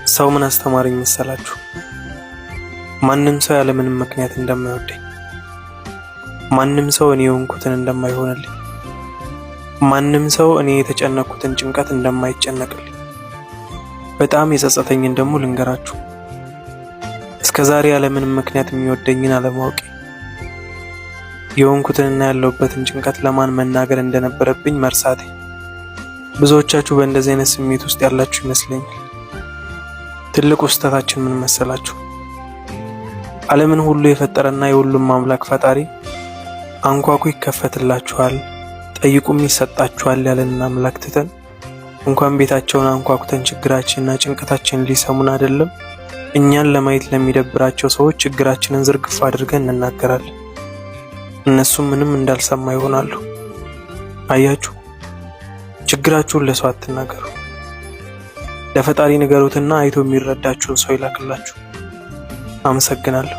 ሰው ምን አስተማረኝ መሰላችሁ? ማንም ሰው ያለ ምንም ምክንያት እንደማይወደኝ፣ ማንም ሰው እኔ የሆንኩትን እንደማይሆንልኝ፣ ማንም ሰው እኔ የተጨነቅኩትን ጭንቀት እንደማይጨነቅልኝ። በጣም የጸጸተኝን ደግሞ ልንገራችሁ። እስከዛሬ ያለ ምንም ምክንያት የሚወደኝን አለማወቄ፣ የሆንኩትንና ያለሁበትን ጭንቀት ለማን መናገር እንደነበረብኝ መርሳቴ። ብዙዎቻችሁ በእንደዚህ አይነት ስሜት ውስጥ ያላችሁ ይመስለኛል። ትልቁ ስህተታችን ምን መሰላችሁ? ዓለምን ሁሉ የፈጠረና የሁሉም አምላክ ፈጣሪ አንኳኩ ይከፈትላችኋል፣ ጠይቁም ይሰጣችኋል ያለንን አምላክ ትተን እንኳን ቤታቸውን አንኳኩተን ችግራችንና ጭንቀታችንን ሊሰሙን አይደለም እኛን ለማየት ለሚደብራቸው ሰዎች ችግራችንን ዝርግፍ አድርገን እንናገራለን። እነሱም ምንም እንዳልሰማ ይሆናሉ። አያችሁ፣ ችግራችሁን ለሰው አትናገሩ። ለፈጣሪ ንገሩትና አይቶ የሚረዳችሁን ሰው ይላክላችሁ። አመሰግናለሁ።